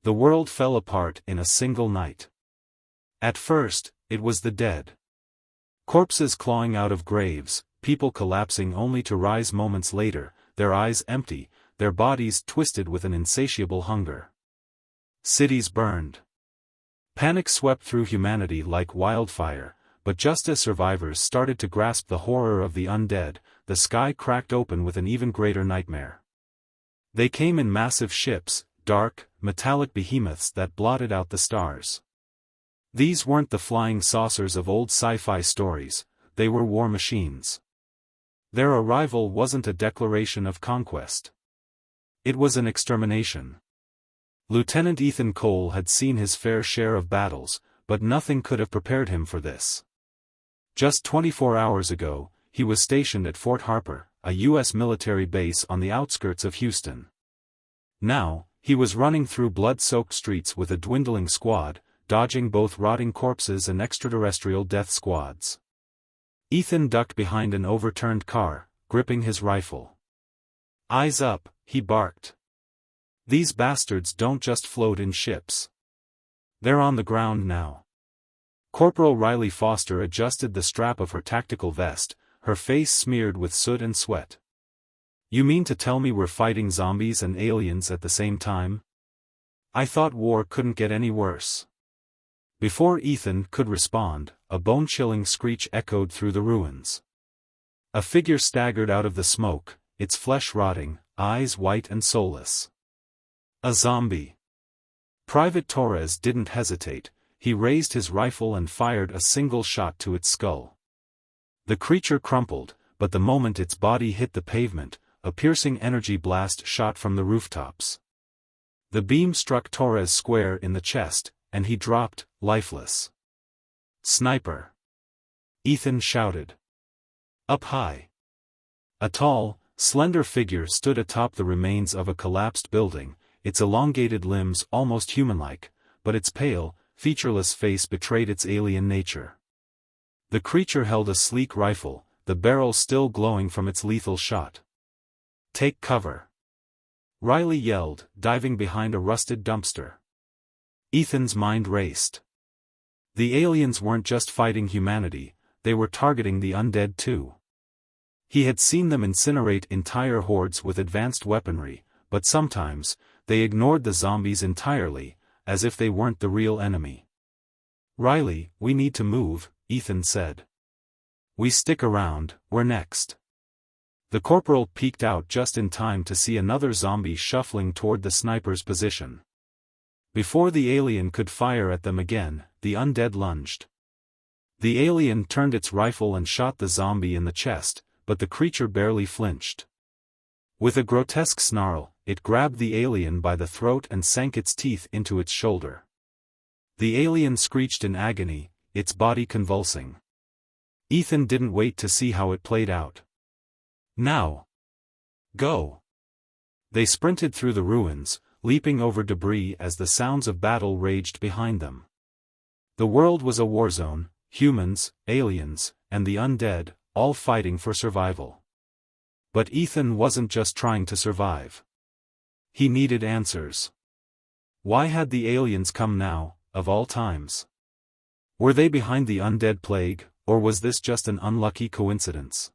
The world fell apart in a single night. At first, it was the dead. Corpses clawing out of graves, people collapsing only to rise moments later, their eyes empty, their bodies twisted with an insatiable hunger. Cities burned. Panic swept through humanity like wildfire, but just as survivors started to grasp the horror of the undead, the sky cracked open with an even greater nightmare. They came in massive ships, dark, metallic behemoths that blotted out the stars. These weren't the flying saucers of old sci-fi stories, they were war machines. Their arrival wasn't a declaration of conquest. It was an extermination. Lieutenant Ethan Cole had seen his fair share of battles, but nothing could have prepared him for this. Just 24 hours ago, he was stationed at Fort Harper, a U.S. military base on the outskirts of Houston. Now, he was running through blood-soaked streets with a dwindling squad, dodging both rotting corpses and extraterrestrial death squads. Ethan ducked behind an overturned car, gripping his rifle. "Eyes up," he barked. "These bastards don't just float in ships. They're on the ground now." Corporal Riley Foster adjusted the strap of her tactical vest, her face smeared with soot and sweat. "You mean to tell me we're fighting zombies and aliens at the same time? I thought war couldn't get any worse." Before Ethan could respond, a bone-chilling screech echoed through the ruins. A figure staggered out of the smoke, its flesh rotting, eyes white and soulless. A zombie. Private Torres didn't hesitate, he raised his rifle and fired a single shot to its skull. The creature crumpled, but the moment its body hit the pavement, a piercing energy blast shot from the rooftops. The beam struck Torres square in the chest, and he dropped, lifeless. "Sniper!" Ethan shouted. Up high. A tall, slender figure stood atop the remains of a collapsed building, its elongated limbs almost human-like, but its pale, featureless face betrayed its alien nature. The creature held a sleek rifle, the barrel still glowing from its lethal shot. "Take cover!" Riley yelled, diving behind a rusted dumpster. Ethan's mind raced. The aliens weren't just fighting humanity, they were targeting the undead too. He had seen them incinerate entire hordes with advanced weaponry, but sometimes, they ignored the zombies entirely, as if they weren't the real enemy. "Riley, we need to move," Ethan said. "We stick around, we're next." The corporal peeked out just in time to see another zombie shuffling toward the sniper's position. Before the alien could fire at them again, the undead lunged. The alien turned its rifle and shot the zombie in the chest, but the creature barely flinched. With a grotesque snarl, it grabbed the alien by the throat and sank its teeth into its shoulder. The alien screeched in agony, its body convulsing. Ethan didn't wait to see how it played out. "Now! Go!" They sprinted through the ruins, leaping over debris as the sounds of battle raged behind them. The world was a war zone, humans, aliens, and the undead, all fighting for survival. But Ethan wasn't just trying to survive. He needed answers. Why had the aliens come now, of all times? Were they behind the undead plague, or was this just an unlucky coincidence?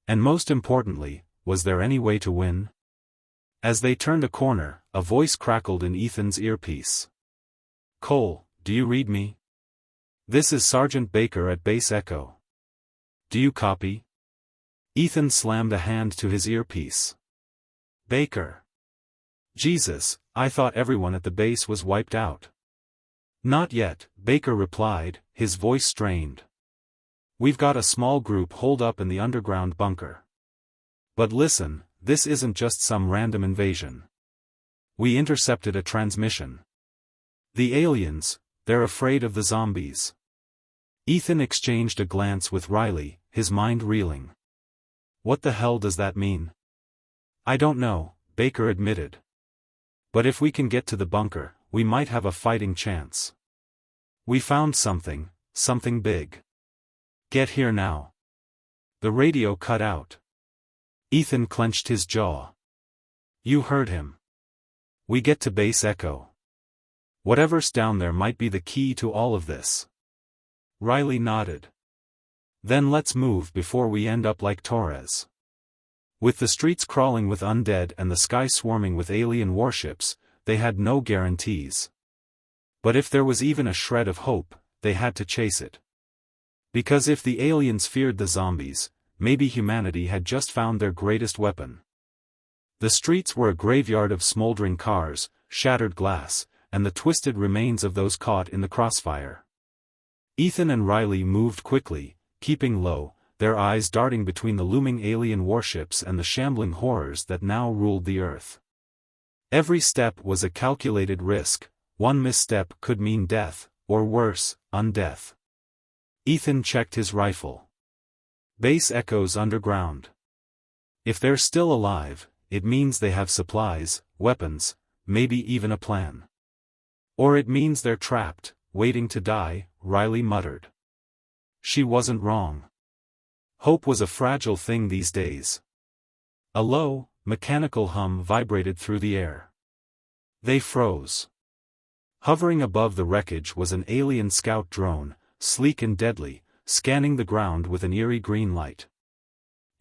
And most importantly, was there any way to win? As they turned a corner, a voice crackled in Ethan's earpiece. "Cole, do you read me? This is Sergeant Baker at Base Echo. Do you copy?" Ethan slammed a hand to his earpiece. "Baker. Jesus, I thought everyone at the base was wiped out." "Not yet," Baker replied, his voice strained. "We've got a small group holed up in the underground bunker. But listen, this isn't just some random invasion. We intercepted a transmission. The aliens, they're afraid of the zombies." Ethan exchanged a glance with Riley, his mind reeling. "What the hell does that mean?" "I don't know," Baker admitted. "But if we can get to the bunker, we might have a fighting chance. We found something big. Get here now." The radio cut out. Ethan clenched his jaw. "You heard him. We get to Base Echo. Whatever's down there might be the key to all of this. Riley nodded. Then let's move before we end up like Torres. With the streets crawling with undead and the sky swarming with alien warships, they had no guarantees. But if there was even a shred of hope, they had to chase it. Because if the aliens feared the zombies, maybe humanity had just found their greatest weapon. The streets were a graveyard of smoldering cars, shattered glass, and the twisted remains of those caught in the crossfire. Ethan and Riley moved quickly, keeping low, their eyes darting between the looming alien warships and the shambling horrors that now ruled the earth. Every step was a calculated risk. One misstep could mean death, or worse, undeath. Ethan checked his rifle. Base echoes underground. If they're still alive, it means they have supplies, weapons, maybe even a plan. Or it means they're trapped, waiting to die, Riley muttered. She wasn't wrong. Hope was a fragile thing these days. A low, mechanical hum vibrated through the air. They froze. Hovering above the wreckage was an alien scout drone, sleek and deadly, scanning the ground with an eerie green light.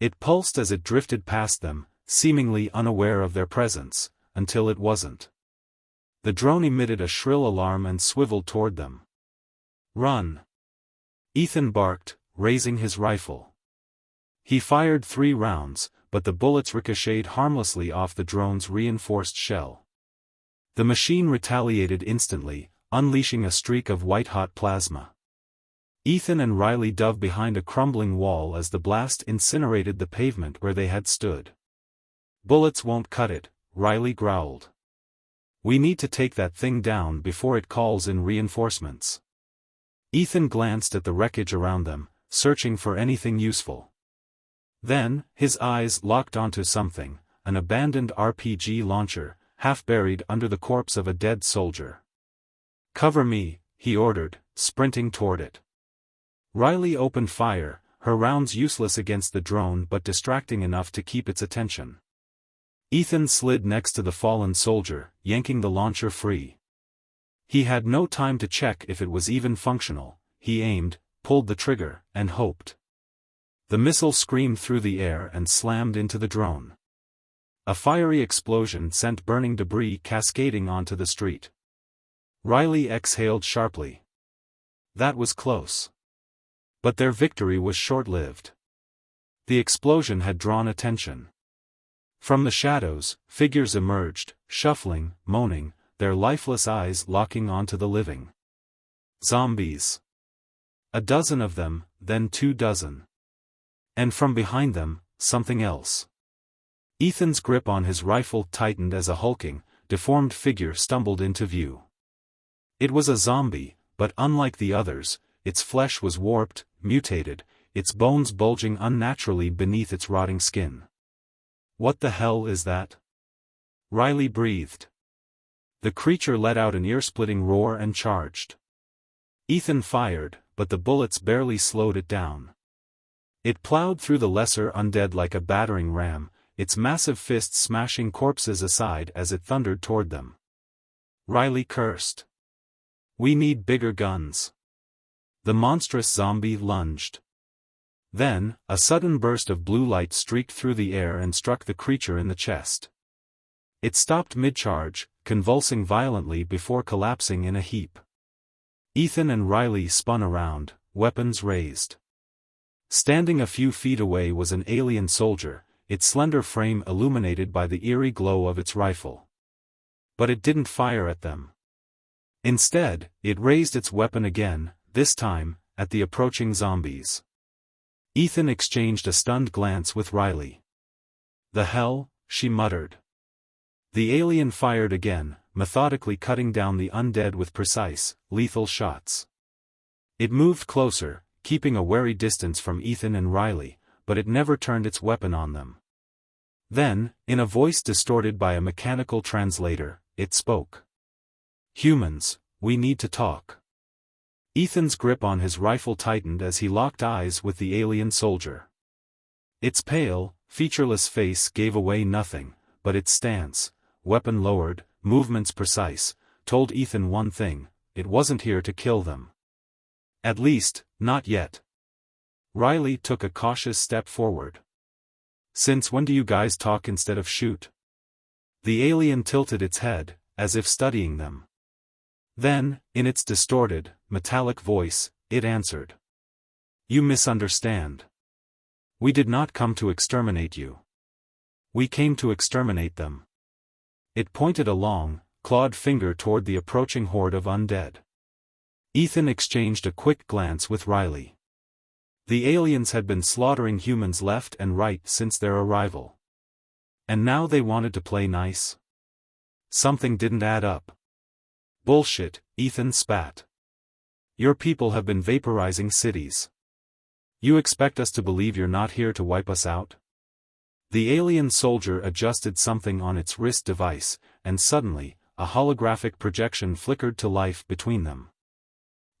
It pulsed as it drifted past them, seemingly unaware of their presence, until it wasn't. The drone emitted a shrill alarm and swiveled toward them. "Run!" Ethan barked, raising his rifle. He fired 3 rounds, but the bullets ricocheted harmlessly off the drone's reinforced shell. The machine retaliated instantly, unleashing a streak of white-hot plasma. Ethan and Riley dove behind a crumbling wall as the blast incinerated the pavement where they had stood. "Bullets won't cut it," Riley growled. "We need to take that thing down before it calls in reinforcements." Ethan glanced at the wreckage around them, searching for anything useful. Then, his eyes locked onto something, an abandoned RPG launcher, half buried under the corpse of a dead soldier. "Cover me," he ordered, sprinting toward it. Riley opened fire, her rounds useless against the drone but distracting enough to keep its attention. Ethan slid next to the fallen soldier, yanking the launcher free. He had no time to check if it was even functional. He aimed, pulled the trigger, and hoped. The missile screamed through the air and slammed into the drone. A fiery explosion sent burning debris cascading onto the street. Riley exhaled sharply. That was close. But their victory was short-lived. The explosion had drawn attention. From the shadows, figures emerged, shuffling, moaning, their lifeless eyes locking onto the living. Zombies. A dozen of them, then 2 dozen. And from behind them, something else. Ethan's grip on his rifle tightened as a hulking, deformed figure stumbled into view. It was a zombie, but unlike the others, its flesh was warped, mutated, its bones bulging unnaturally beneath its rotting skin. "What the hell is that?" Riley breathed. The creature let out an ear-splitting roar and charged. Ethan fired, but the bullets barely slowed it down. It plowed through the lesser undead like a battering ram, its massive fists smashing corpses aside as it thundered toward them. Riley cursed. "We need bigger guns." The monstrous zombie lunged. Then, a sudden burst of blue light streaked through the air and struck the creature in the chest. It stopped mid-charge, convulsing violently before collapsing in a heap. Ethan and Riley spun around, weapons raised. Standing a few feet away was an alien soldier, its slender frame illuminated by the eerie glow of its rifle. But it didn't fire at them. Instead, it raised its weapon again, this time, at the approaching zombies. Ethan exchanged a stunned glance with Riley. "The hell?" she muttered. The alien fired again, methodically cutting down the undead with precise, lethal shots. It moved closer, keeping a wary distance from Ethan and Riley, but it never turned its weapon on them. Then, in a voice distorted by a mechanical translator, it spoke. "Humans, we need to talk." Ethan's grip on his rifle tightened as he locked eyes with the alien soldier. Its pale, featureless face gave away nothing, but its stance, weapon lowered, movements precise, told Ethan one thing: it wasn't here to kill them. At least, not yet. Riley took a cautious step forward. "Since when do you guys talk instead of shoot?" The alien tilted its head, as if studying them. Then, in its distorted, metallic voice, it answered. "You misunderstand. We did not come to exterminate you. We came to exterminate them." It pointed a long, clawed finger toward the approaching horde of undead. Ethan exchanged a quick glance with Riley. The aliens had been slaughtering humans left and right since their arrival. And now they wanted to play nice? Something didn't add up. "Bullshit," Ethan spat. "Your people have been vaporizing cities. You expect us to believe you're not here to wipe us out?" The alien soldier adjusted something on its wrist device, and suddenly, a holographic projection flickered to life between them.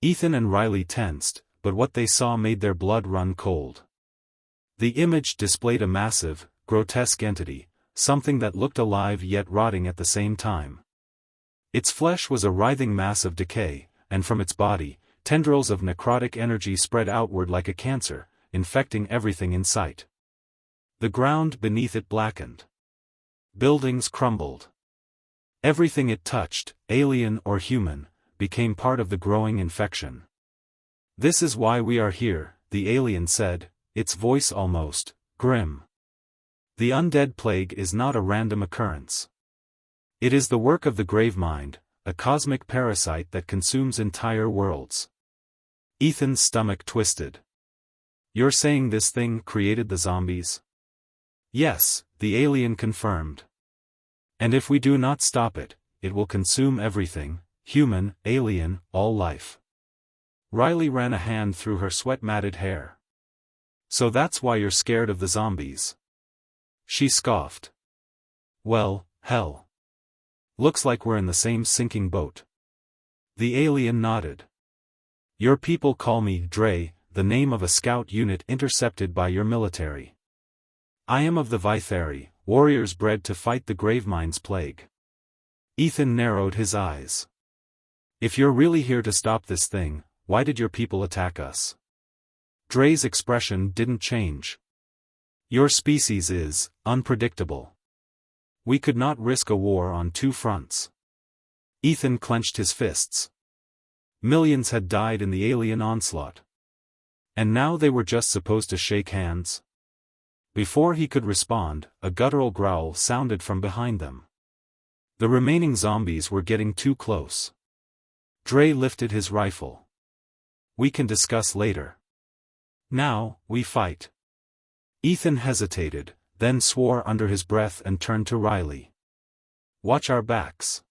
Ethan and Riley tensed, but what they saw made their blood run cold. The image displayed a massive, grotesque entity, something that looked alive yet rotting at the same time. Its flesh was a writhing mass of decay, and from its body, tendrils of necrotic energy spread outward like a cancer, infecting everything in sight. The ground beneath it blackened. Buildings crumbled. Everything it touched, alien or human, became part of the growing infection. "This is why we are here," the alien said, its voice almost grim. "The undead plague is not a random occurrence. It is the work of the Gravemind, a cosmic parasite that consumes entire worlds." Ethan's stomach twisted. "You're saying this thing created the zombies?" "Yes," the alien confirmed. "And if we do not stop it, it will consume everything, human, alien, all life." Riley ran a hand through her sweat-matted hair. "So that's why you're scared of the zombies?" She scoffed. "Well, hell. Looks like we're in the same sinking boat." The alien nodded. "Your people call me Dre, the name of a scout unit intercepted by your military. I am of the Vithari, warriors bred to fight the Gravemind's plague." Ethan narrowed his eyes. "If you're really here to stop this thing, why did your people attack us?" Dre's expression didn't change. "Your species is unpredictable. We could not risk a war on two fronts." Ethan clenched his fists. Millions had died in the alien onslaught. And now they were just supposed to shake hands? Before he could respond, a guttural growl sounded from behind them. The remaining zombies were getting too close. Dre lifted his rifle. "We can discuss later. Now, we fight." Ethan hesitated, then swore under his breath and turned to Riley. "Watch our backs."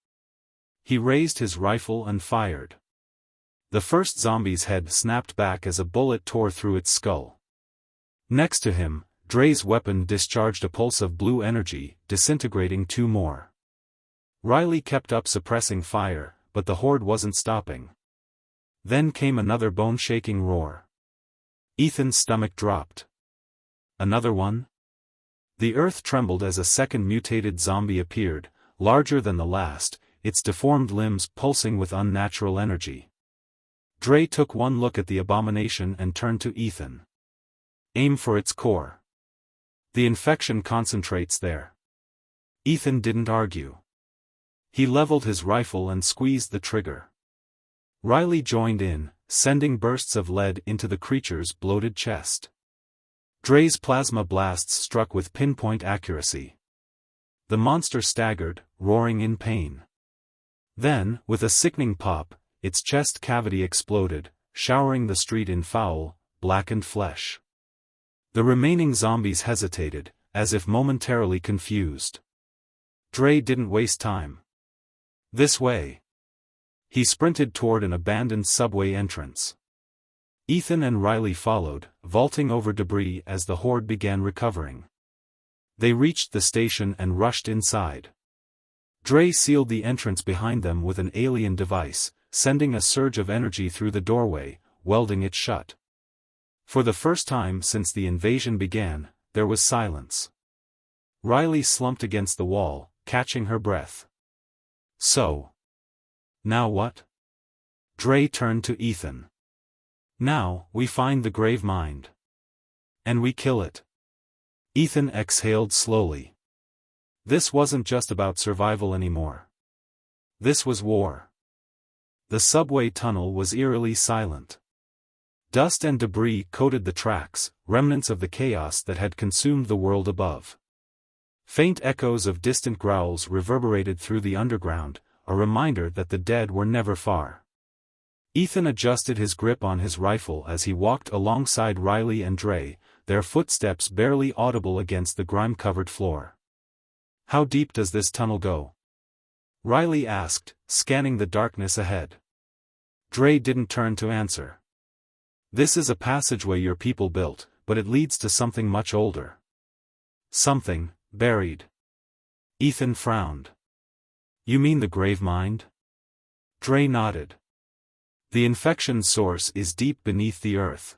He raised his rifle and fired. The first zombie's head snapped back as a bullet tore through its skull. Next to him, Dre's weapon discharged a pulse of blue energy, disintegrating two more. Riley kept up suppressing fire, but the horde wasn't stopping. Then came another bone-shaking roar. Ethan's stomach dropped. Another one? The earth trembled as a second mutated zombie appeared, larger than the last, its deformed limbs pulsing with unnatural energy. Dre took one look at the abomination and turned to Ethan. "Aim for its core. The infection concentrates there." Ethan didn't argue. He leveled his rifle and squeezed the trigger. Riley joined in, sending bursts of lead into the creature's bloated chest. Dre's plasma blasts struck with pinpoint accuracy. The monster staggered, roaring in pain. Then, with a sickening pop, its chest cavity exploded, showering the street in foul, blackened flesh. The remaining zombies hesitated, as if momentarily confused. Dre didn't waste time. "This way." He sprinted toward an abandoned subway entrance. Ethan and Riley followed, vaulting over debris as the horde began recovering. They reached the station and rushed inside. Dre sealed the entrance behind them with an alien device, sending a surge of energy through the doorway, welding it shut. For the first time since the invasion began, there was silence. Riley slumped against the wall, catching her breath. "So. Now what? Dre turned to Ethan. Now, we find the grave mind. And we kill it. Ethan exhaled slowly. This wasn't just about survival anymore. This was war. The subway tunnel was eerily silent. Dust and debris coated the tracks, remnants of the chaos that had consumed the world above. Faint echoes of distant growls reverberated through the underground, a reminder that the dead were never far. Ethan adjusted his grip on his rifle as he walked alongside Riley and Dre, their footsteps barely audible against the grime-covered floor. "How deep does this tunnel go?" Riley asked, scanning the darkness ahead. Dre didn't turn to answer. "This is a passageway your people built, but it leads to something much older. Something buried." Ethan frowned. "You mean the grave mind?" Dre nodded. "The infection source is deep beneath the earth.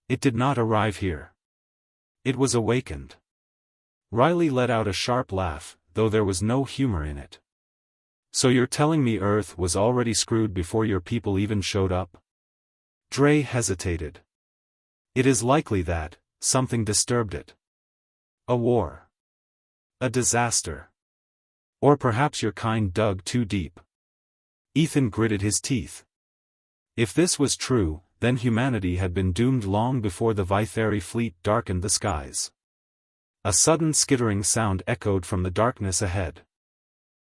It did not arrive here. It was awakened." Riley let out a sharp laugh, though there was no humor in it. "So you're telling me Earth was already screwed before your people even showed up?" Dre hesitated. "It is likely that something disturbed it. A war. A disaster. Or perhaps your kind dug too deep." Ethan gritted his teeth. If this was true, then humanity had been doomed long before the Vitheri fleet darkened the skies. A sudden skittering sound echoed from the darkness ahead.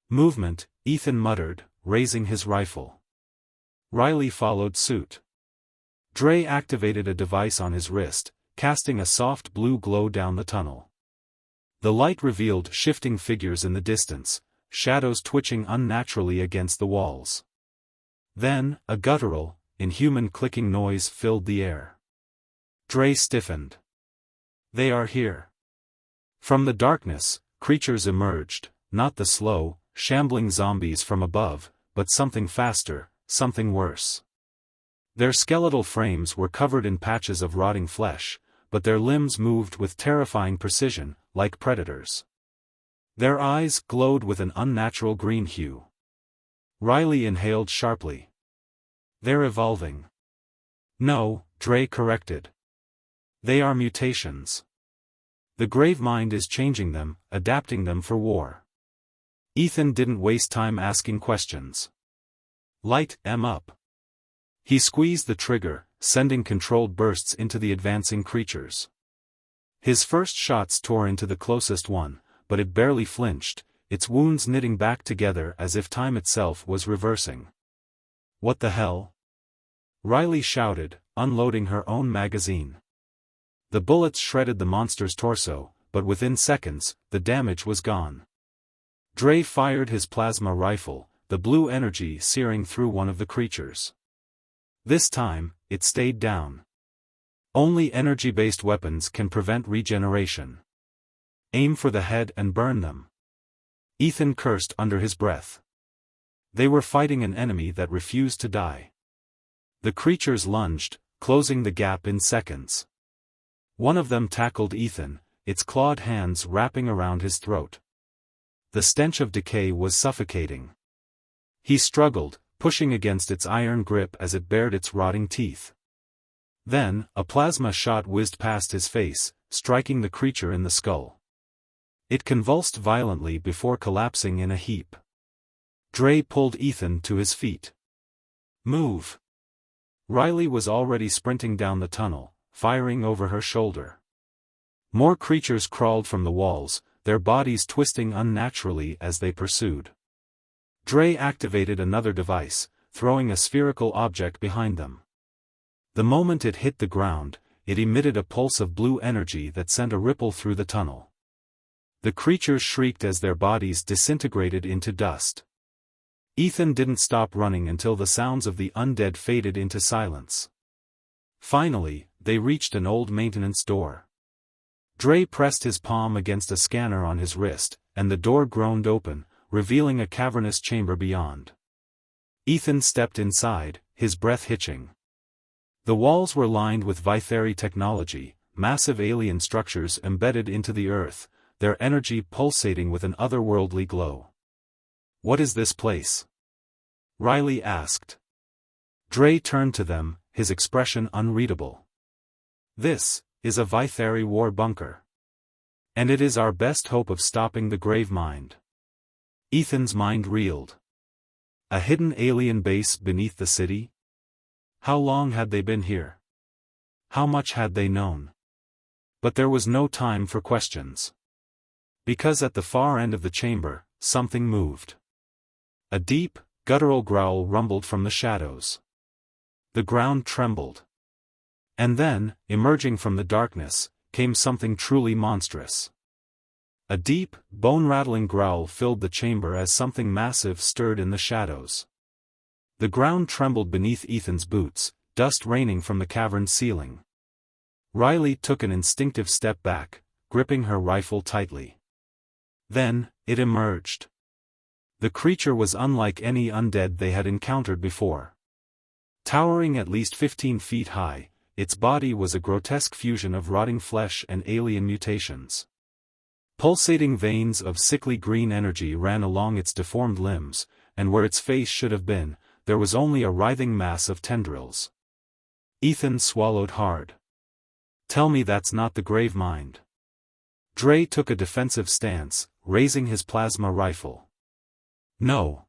"Movement," Ethan muttered, raising his rifle. Riley followed suit. Dre activated a device on his wrist, casting a soft blue glow down the tunnel. The light revealed shifting figures in the distance, shadows twitching unnaturally against the walls. Then, a guttural, inhuman clicking noise filled the air. Dre stiffened. "They are here." From the darkness, creatures emerged, not the slow, shambling zombies from above, but something faster, something worse. Their skeletal frames were covered in patches of rotting flesh, but their limbs moved with terrifying precision, like predators. Their eyes glowed with an unnatural green hue. Riley inhaled sharply. "They're evolving." "No," Dre corrected. "They are mutations. The grave mind is changing them, adapting them for war." Ethan didn't waste time asking questions. "Light 'em up." He squeezed the trigger, sending controlled bursts into the advancing creatures. His first shots tore into the closest one, but it barely flinched, its wounds knitting back together as if time itself was reversing. "What the hell?" Riley shouted, unloading her own magazine. The bullets shredded the monster's torso, but within seconds, the damage was gone. Dre fired his plasma rifle, the blue energy searing through one of the creatures. This time, it stayed down. Only energy-based weapons can prevent regeneration. "Aim for the head and burn them." Ethan cursed under his breath. They were fighting an enemy that refused to die. The creatures lunged, closing the gap in seconds. One of them tackled Ethan, its clawed hands wrapping around his throat. The stench of decay was suffocating. He struggled, pushing against its iron grip as it bared its rotting teeth. Then, a plasma shot whizzed past his face, striking the creature in the skull. It convulsed violently before collapsing in a heap. Dre pulled Ethan to his feet. "Move." Riley was already sprinting down the tunnel, firing over her shoulder. More creatures crawled from the walls, their bodies twisting unnaturally as they pursued. Dre activated another device, throwing a spherical object behind them. The moment it hit the ground, it emitted a pulse of blue energy that sent a ripple through the tunnel. The creatures shrieked as their bodies disintegrated into dust. Ethan didn't stop running until the sounds of the undead faded into silence. Finally, they reached an old maintenance door. Dre pressed his palm against a scanner on his wrist, and the door groaned open, revealing a cavernous chamber beyond. Ethan stepped inside, his breath hitching. The walls were lined with Vitheri technology, massive alien structures embedded into the earth, their energy pulsating with an otherworldly glow. "What is this place?" Riley asked. Dre turned to them, his expression unreadable. This is a Vithari war bunker. And it is our best hope of stopping the grave mind. Ethan's mind reeled. A hidden alien base beneath the city? How long had they been here? How much had they known? But there was no time for questions. Because at the far end of the chamber, something moved. A deep, guttural growl rumbled from the shadows. The ground trembled. And then, emerging from the darkness, came something truly monstrous. A deep, bone-rattling growl filled the chamber as something massive stirred in the shadows. The ground trembled beneath Ethan's boots, dust raining from the cavern's ceiling. Riley took an instinctive step back, gripping her rifle tightly. Then, it emerged. The creature was unlike any undead they had encountered before. Towering at least 15 feet high, its body was a grotesque fusion of rotting flesh and alien mutations. Pulsating veins of sickly green energy ran along its deformed limbs, and where its face should have been, there was only a writhing mass of tendrils. Ethan swallowed hard. Tell me that's not the grave mind. Dre took a defensive stance, raising his plasma rifle. No.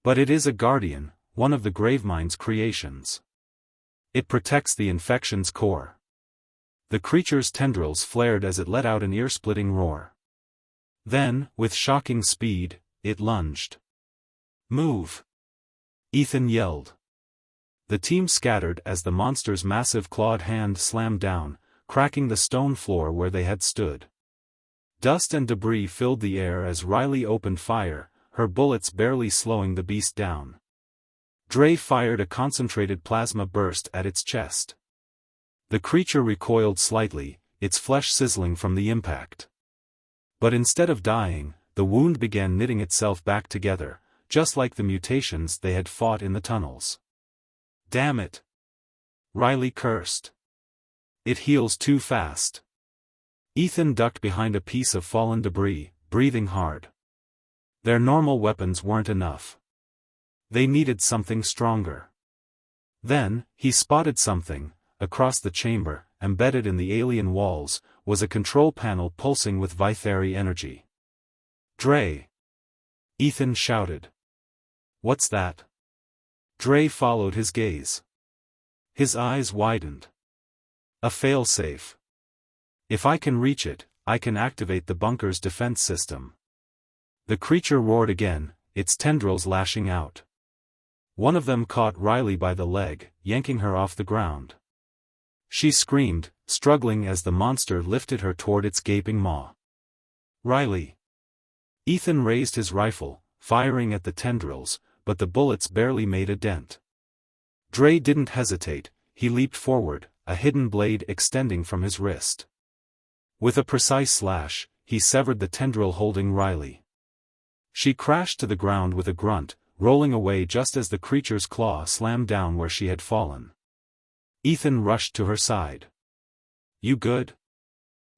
But it is a guardian, one of the Gravemind's creations. It protects the infection's core. The creature's tendrils flared as it let out an ear-splitting roar. Then, with shocking speed, it lunged. Move! Ethan yelled. The team scattered as the monster's massive clawed hand slammed down, cracking the stone floor where they had stood. Dust and debris filled the air as Riley opened fire, her bullets barely slowing the beast down. Dre fired a concentrated plasma burst at its chest. The creature recoiled slightly, its flesh sizzling from the impact. But instead of dying, the wound began knitting itself back together, just like the mutations they had fought in the tunnels. Damn it! Riley cursed. It heals too fast. Ethan ducked behind a piece of fallen debris, breathing hard. Their normal weapons weren't enough. They needed something stronger. Then, he spotted something. Across the chamber, embedded in the alien walls, was a control panel pulsing with Vithari energy. Dre! Ethan shouted. What's that? Dre followed his gaze. His eyes widened. A failsafe. If I can reach it, I can activate the bunker's defense system. The creature roared again, its tendrils lashing out. One of them caught Riley by the leg, yanking her off the ground. She screamed, struggling as the monster lifted her toward its gaping maw. Riley! Ethan raised his rifle, firing at the tendrils, but the bullets barely made a dent. Dre didn't hesitate, he leaped forward, a hidden blade extending from his wrist. With a precise slash, he severed the tendril holding Riley. She crashed to the ground with a grunt, rolling away just as the creature's claw slammed down where she had fallen. Ethan rushed to her side. You good?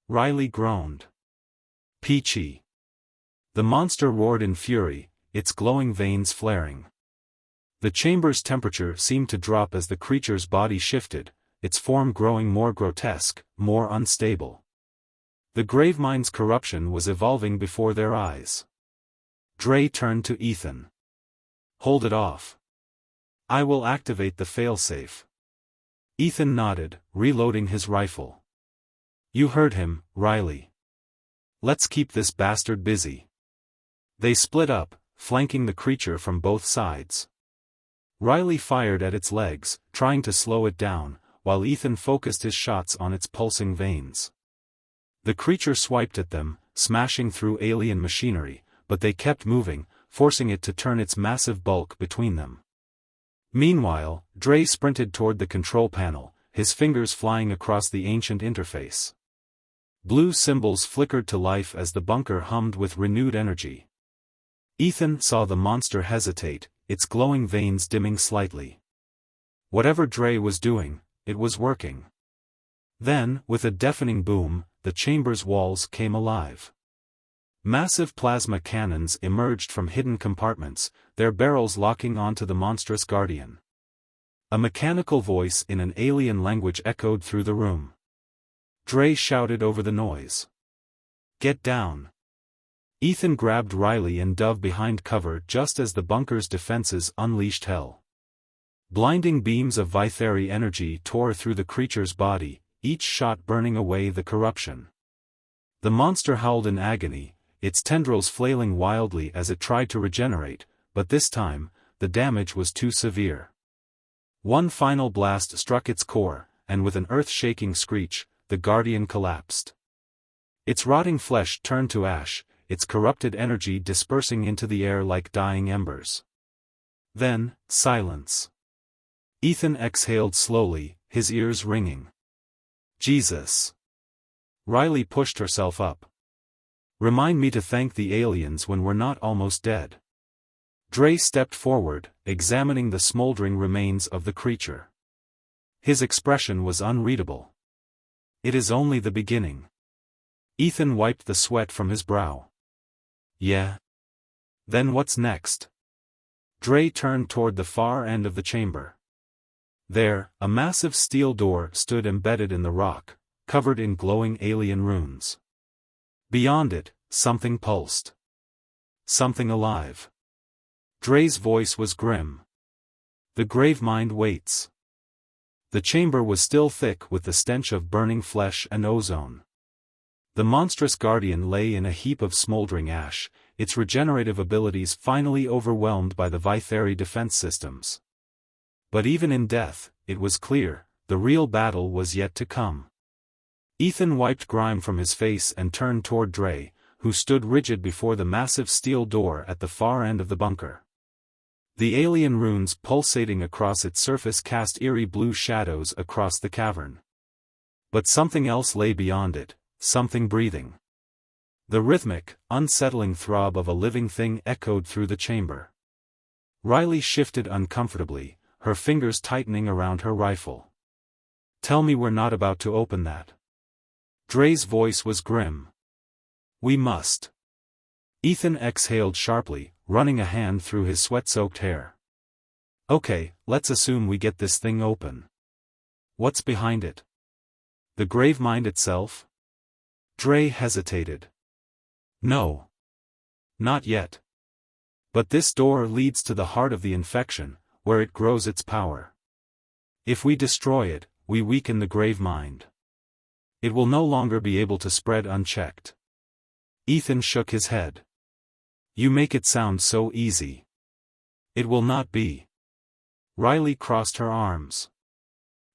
Riley groaned. Peachy. The monster roared in fury, its glowing veins flaring. The chamber's temperature seemed to drop as the creature's body shifted, its form growing more grotesque, more unstable. The Gravemind's corruption was evolving before their eyes. Dre turned to Ethan. Hold it off. I will activate the failsafe. Ethan nodded, reloading his rifle. You heard him, Riley. Let's keep this bastard busy. They split up, flanking the creature from both sides. Riley fired at its legs, trying to slow it down, while Ethan focused his shots on its pulsing veins. The creature swiped at them, smashing through alien machinery, but they kept moving, forcing it to turn its massive bulk between them. Meanwhile, Dre sprinted toward the control panel, his fingers flying across the ancient interface. Blue symbols flickered to life as the bunker hummed with renewed energy. Ethan saw the monster hesitate, its glowing veins dimming slightly. Whatever Dre was doing, it was working. Then, with a deafening boom, the chamber's walls came alive. Massive plasma cannons emerged from hidden compartments, their barrels locking onto the monstrous guardian. A mechanical voice in an alien language echoed through the room. Dre shouted over the noise. "Get down." Ethan grabbed Riley and dove behind cover just as the bunker's defenses unleashed hell. Blinding beams of Vitheri energy tore through the creature's body, each shot burning away the corruption. The monster howled in agony, its tendrils flailing wildly as it tried to regenerate, but this time, the damage was too severe. One final blast struck its core, and with an earth-shaking screech, the Guardian collapsed. Its rotting flesh turned to ash, its corrupted energy dispersing into the air like dying embers. Then, silence. Ethan exhaled slowly, his ears ringing. Jesus. Riley pushed herself up. Remind me to thank the aliens when we're not almost dead. Dre stepped forward, examining the smoldering remains of the creature. His expression was unreadable. It is only the beginning. Ethan wiped the sweat from his brow. Yeah? Then what's next? Dre turned toward the far end of the chamber. There, a massive steel door stood embedded in the rock, covered in glowing alien runes. Beyond it, something pulsed. Something alive. Dre's voice was grim. The Gravemind waits. The chamber was still thick with the stench of burning flesh and ozone. The monstrous guardian lay in a heap of smoldering ash, its regenerative abilities finally overwhelmed by the Vitheri defense systems. But even in death, it was clear, the real battle was yet to come. Ethan wiped grime from his face and turned toward Dre, who stood rigid before the massive steel door at the far end of the bunker. The alien runes pulsating across its surface cast eerie blue shadows across the cavern. But something else lay beyond it, something breathing. The rhythmic, unsettling throb of a living thing echoed through the chamber. Riley shifted uncomfortably, her fingers tightening around her rifle. Tell me we're not about to open that. Dre's voice was grim. We must. Ethan exhaled sharply, running a hand through his sweat-soaked hair. Okay, let's assume we get this thing open. What's behind it? The Gravemind itself? Dre hesitated. No. Not yet. But this door leads to the heart of the infection, where it grows its power. If we destroy it, we weaken the Gravemind. It will no longer be able to spread unchecked. Ethan shook his head. You make it sound so easy. It will not be. Riley crossed her arms.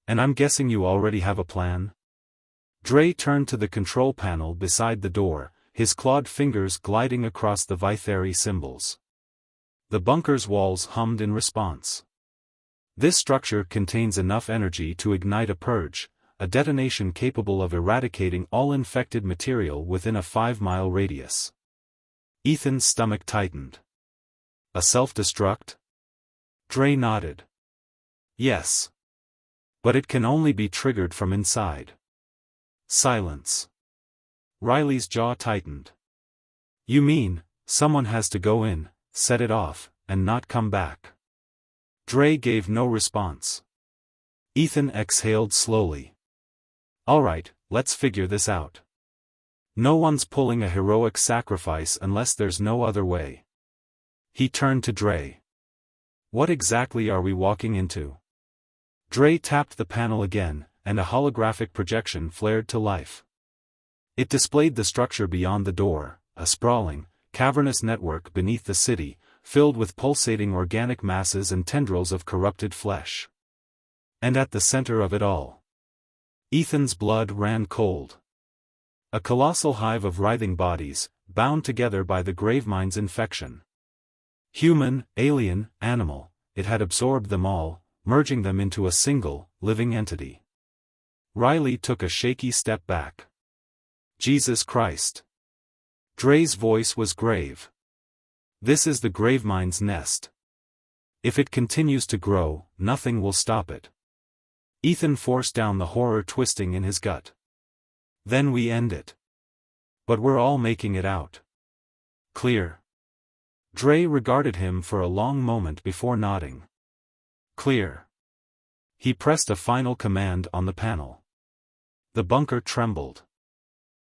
And I'm guessing you already have a plan? Dre turned to the control panel beside the door, his clawed fingers gliding across the Vitheri symbols. The bunker's walls hummed in response. This structure contains enough energy to ignite a purge, a detonation capable of eradicating all infected material within a 5-mile radius. Ethan's stomach tightened. A self-destruct? Dre nodded. Yes. But it can only be triggered from inside. Silence. Riley's jaw tightened. You mean, someone has to go in, set it off, and not come back? Dre gave no response. Ethan exhaled slowly. All right, let's figure this out. No one's pulling a heroic sacrifice unless there's no other way. He turned to Dre. What exactly are we walking into? Dre tapped the panel again, and a holographic projection flared to life. It displayed the structure beyond the door, a sprawling, cavernous network beneath the city, filled with pulsating organic masses and tendrils of corrupted flesh. And at the center of it all, Ethan's blood ran cold. A colossal hive of writhing bodies, bound together by the Gravemind's infection. Human, alien, animal, it had absorbed them all, merging them into a single, living entity. Riley took a shaky step back. Jesus Christ. Dre's voice was grave. This is the Gravemind's nest. If it continues to grow, nothing will stop it. Ethan forced down the horror twisting in his gut. Then we end it. But we're all making it out. Clear. Dre regarded him for a long moment before nodding. Clear. He pressed a final command on the panel. The bunker trembled.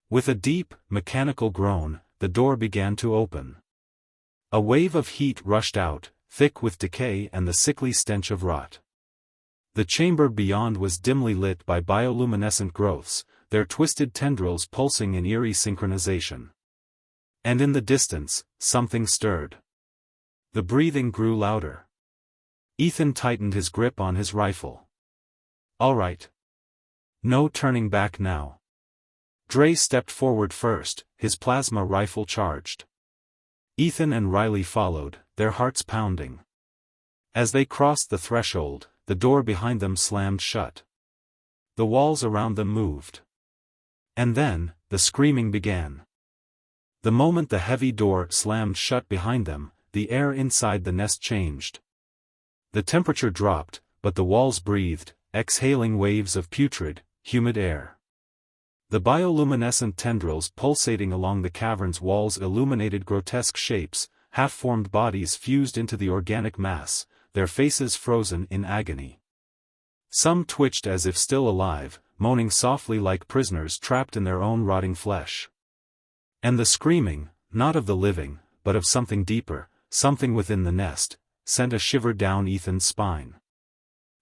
With a deep, mechanical groan, the door began to open. A wave of heat rushed out, thick with decay and the sickly stench of rot. The chamber beyond was dimly lit by bioluminescent growths, their twisted tendrils pulsing in eerie synchronization. And in the distance, something stirred. The breathing grew louder. Ethan tightened his grip on his rifle. All right. No turning back now. Dre stepped forward first, his plasma rifle charged. Ethan and Riley followed, their hearts pounding. As they crossed the threshold, the door behind them slammed shut. The walls around them moved. And then, the screaming began. The moment the heavy door slammed shut behind them, the air inside the nest changed. The temperature dropped, but the walls breathed, exhaling waves of putrid, humid air. The bioluminescent tendrils pulsating along the cavern's walls illuminated grotesque shapes, half-formed bodies fused into the organic mass, their faces frozen in agony. Some twitched as if still alive, moaning softly like prisoners trapped in their own rotting flesh. And the screaming, not of the living, but of something deeper, something within the nest, sent a shiver down Ethan's spine.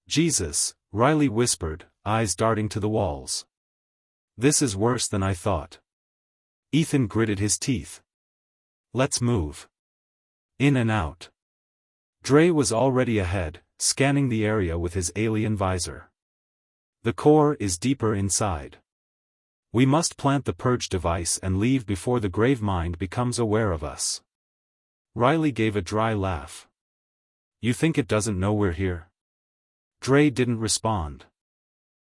Jesus, Riley whispered, eyes darting to the walls. This is worse than I thought. Ethan gritted his teeth. Let's move. In and out. Dre was already ahead, scanning the area with his alien visor. The core is deeper inside. We must plant the purge device and leave before the grave mind becomes aware of us. Riley gave a dry laugh. You think it doesn't know we're here? Dre didn't respond.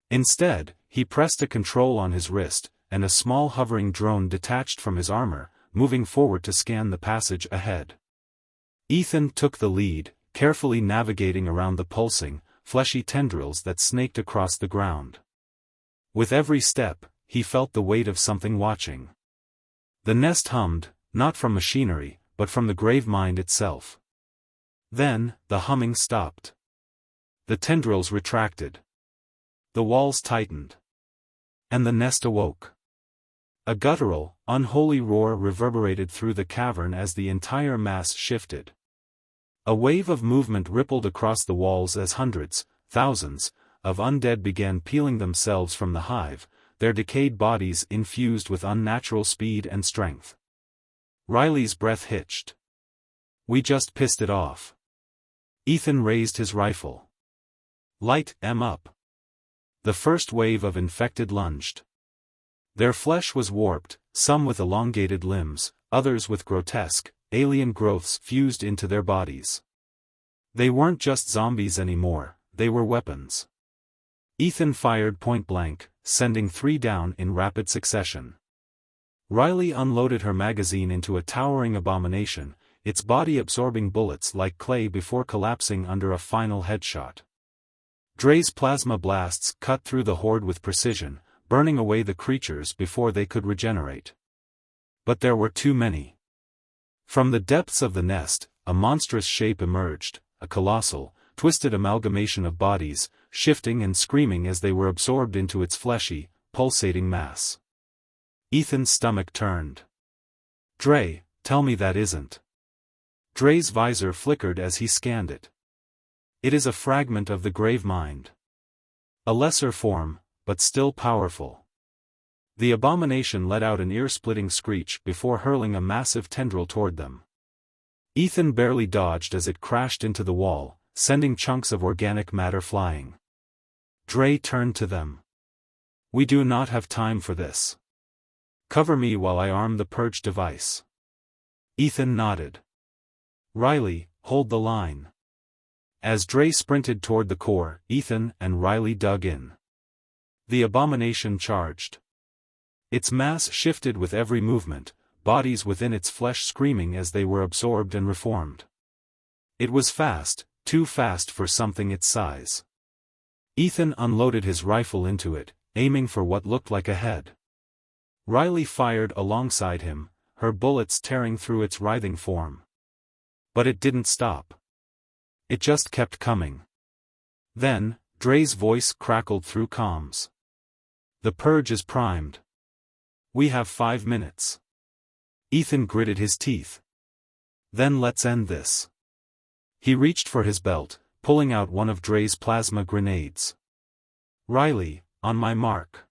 Instead, he pressed a control on his wrist, and a small hovering drone detached from his armor, moving forward to scan the passage ahead. Ethan took the lead, carefully navigating around the pulsing, fleshy tendrils that snaked across the ground. With every step, he felt the weight of something watching. The nest hummed, not from machinery, but from the grave mind itself. Then, the humming stopped. The tendrils retracted. The walls tightened. And the nest awoke. A guttural, unholy roar reverberated through the cavern as the entire mass shifted. A wave of movement rippled across the walls as hundreds, thousands, of undead began peeling themselves from the hive, their decayed bodies infused with unnatural speed and strength. Riley's breath hitched. We just pissed it off. Ethan raised his rifle. Light 'em up. The first wave of infected lunged. Their flesh was warped, some with elongated limbs, others with grotesque, alien growths fused into their bodies. They weren't just zombies anymore, they were weapons. Ethan fired point blank, sending 3 down in rapid succession. Riley unloaded her magazine into a towering abomination, its body absorbing bullets like clay before collapsing under a final headshot. Dre's plasma blasts cut through the horde with precision, burning away the creatures before they could regenerate. But there were too many. From the depths of the nest, a monstrous shape emerged, a colossal, twisted amalgamation of bodies, shifting and screaming as they were absorbed into its fleshy, pulsating mass. Ethan's stomach turned. Dre, tell me that isn't. Dre's visor flickered as he scanned it. It is a fragment of the grave mind. A lesser form, but still powerful. The abomination let out an ear-splitting screech before hurling a massive tendril toward them. Ethan barely dodged as it crashed into the wall, sending chunks of organic matter flying. Dre turned to them. We do not have time for this. Cover me while I arm the purge device. Ethan nodded. Riley, hold the line. As Dre sprinted toward the core, Ethan and Riley dug in. The abomination charged. Its mass shifted with every movement, bodies within its flesh screaming as they were absorbed and reformed. It was fast, too fast for something its size. Ethan unloaded his rifle into it, aiming for what looked like a head. Riley fired alongside him, her bullets tearing through its writhing form. But it didn't stop. It just kept coming. Then, Dre's voice crackled through comms. "The purge is primed. We have 5 minutes." Ethan gritted his teeth. "Then let's end this." He reached for his belt, pulling out one of Dre's plasma grenades. "Riley, on my mark."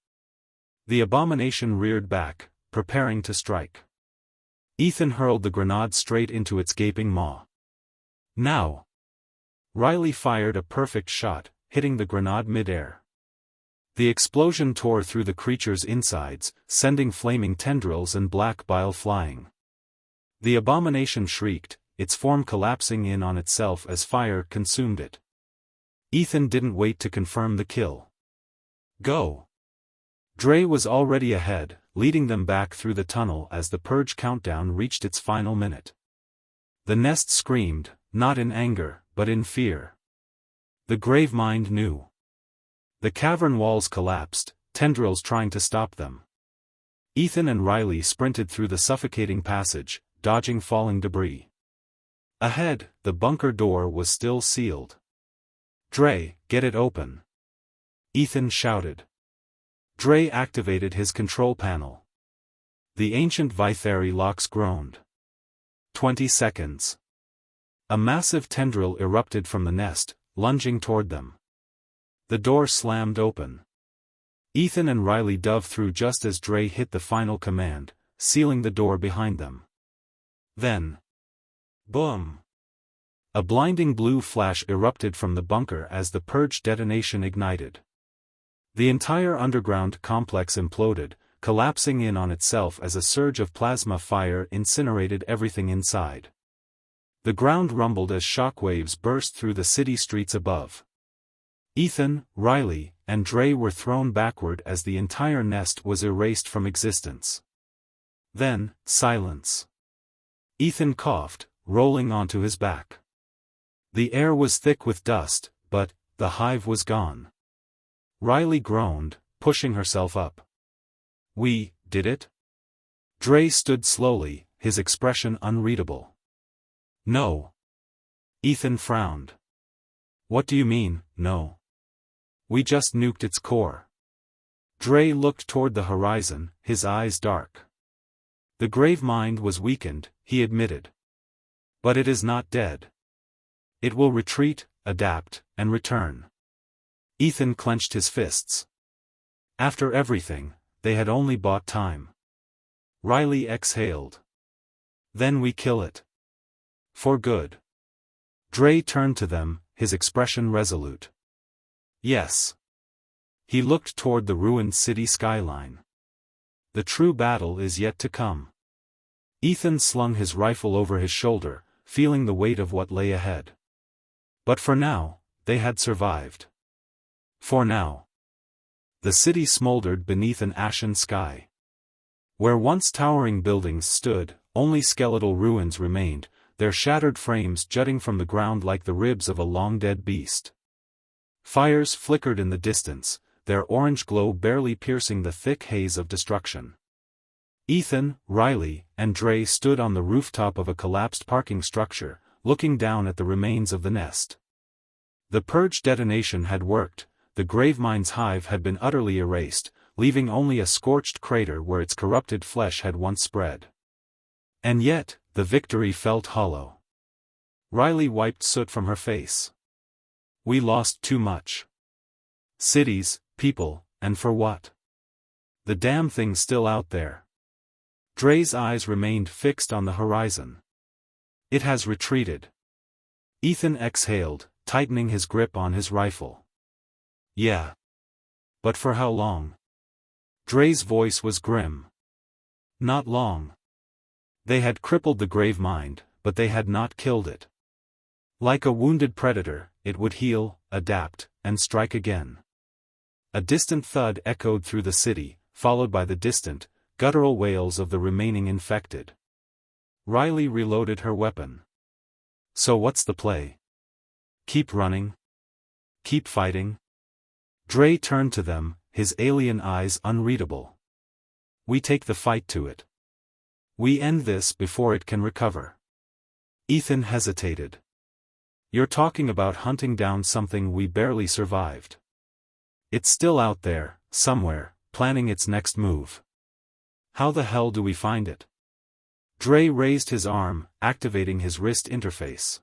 The abomination reared back, preparing to strike. Ethan hurled the grenade straight into its gaping maw. "Now!" Riley fired a perfect shot, hitting the grenade mid-air. The explosion tore through the creature's insides, sending flaming tendrils and black bile flying. The abomination shrieked, its form collapsing in on itself as fire consumed it. Ethan didn't wait to confirm the kill. "Go!" Dre was already ahead, leading them back through the tunnel as the purge countdown reached its final minute. The nest screamed, not in anger, but in fear. The Gravemind knew. The cavern walls collapsed, tendrils trying to stop them. Ethan and Riley sprinted through the suffocating passage, dodging falling debris. Ahead, the bunker door was still sealed. "Dre, get it open!" Ethan shouted. Dre activated his control panel. The ancient Vithari locks groaned. 20 seconds. A massive tendril erupted from the nest, lunging toward them. The door slammed open. Ethan and Riley dove through just as Dre hit the final command, sealing the door behind them. Then, boom! A blinding blue flash erupted from the bunker as the purge detonation ignited. The entire underground complex imploded, collapsing in on itself as a surge of plasma fire incinerated everything inside. The ground rumbled as shockwaves burst through the city streets above. Ethan, Riley, and Dre were thrown backward as the entire nest was erased from existence. Then, silence. Ethan coughed, rolling onto his back. The air was thick with dust, but the hive was gone. Riley groaned, pushing herself up. "We did it?" Dre stood slowly, his expression unreadable. "No." Ethan frowned. "What do you mean, no?" "We just nuked its core." Dre looked toward the horizon, his eyes dark. "The Gravemind was weakened," he admitted. "But it is not dead. It will retreat, adapt, and return." Ethan clenched his fists. After everything, they had only bought time. Riley exhaled. "Then we kill it. For good." Dre turned to them, his expression resolute. "Yes." He looked toward the ruined city skyline. "The true battle is yet to come." Ethan slung his rifle over his shoulder, feeling the weight of what lay ahead. But for now, they had survived. For now. The city smoldered beneath an ashen sky. Where once towering buildings stood, only skeletal ruins remained, their shattered frames jutting from the ground like the ribs of a long-dead beast. Fires flickered in the distance, their orange glow barely piercing the thick haze of destruction. Ethan, Riley, and Dre stood on the rooftop of a collapsed parking structure, looking down at the remains of the nest. The purge detonation had worked. The Gravemind's hive had been utterly erased, leaving only a scorched crater where its corrupted flesh had once spread. And yet, the victory felt hollow. Riley wiped soot from her face. "We lost too much. Cities, people, and for what? The damn thing's still out there." Dre's eyes remained fixed on the horizon. "It has retreated." Ethan exhaled, tightening his grip on his rifle. "Yeah. But for how long?" Dre's voice was grim. "Not long." They had crippled the Gravemind, but they had not killed it. Like a wounded predator, it would heal, adapt, and strike again. A distant thud echoed through the city, followed by the distant, guttural wails of the remaining infected. Riley reloaded her weapon. "So what's the play? Keep running? Keep fighting?" Dre turned to them, his alien eyes unreadable. "We take the fight to it. We end this before it can recover. Ethan hesitated. You're talking about hunting down something we barely survived. It's still out there, somewhere, planning its next move. How the hell do we find it? Dre raised his arm, activating his wrist interface.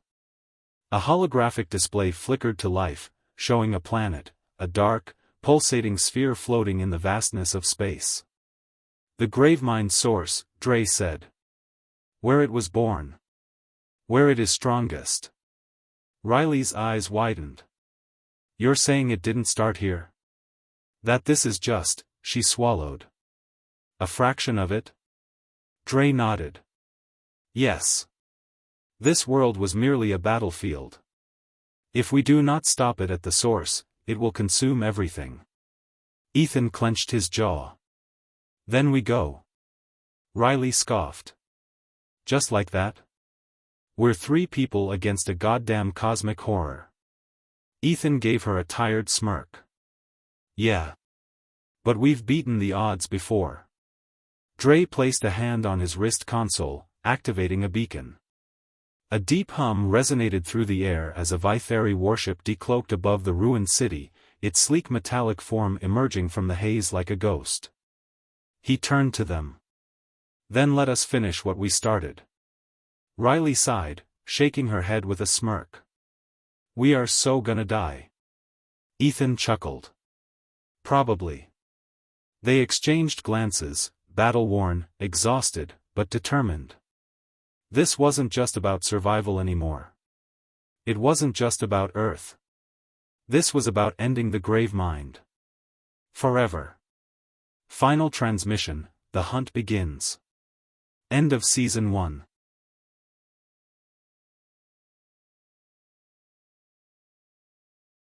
A holographic display flickered to life, showing a planet, a dark, pulsating sphere floating in the vastness of space. The Gravemind source, Dre said. Where it was born. Where it is strongest. Riley's eyes widened. You're saying it didn't start here? That this is just, she swallowed. A fraction of it? Dre nodded. Yes. This world was merely a battlefield. If we do not stop it at the source, it will consume everything. Ethan clenched his jaw. Then we go. Riley scoffed. Just like that? We're 3 people against a goddamn cosmic horror. Ethan gave her a tired smirk. Yeah. But we've beaten the odds before. Dre placed a hand on his wrist console, activating a beacon. A deep hum resonated through the air as a Vithari warship decloaked above the ruined city, its sleek metallic form emerging from the haze like a ghost. He turned to them. Then let us finish what we started. Riley sighed, shaking her head with a smirk. We are so gonna die. Ethan chuckled. Probably. They exchanged glances, battle-worn, exhausted, but determined. This wasn't just about survival anymore. It wasn't just about Earth. This was about ending the Gravemind. Forever. Final transmission, The Hunt begins. End of Season 1.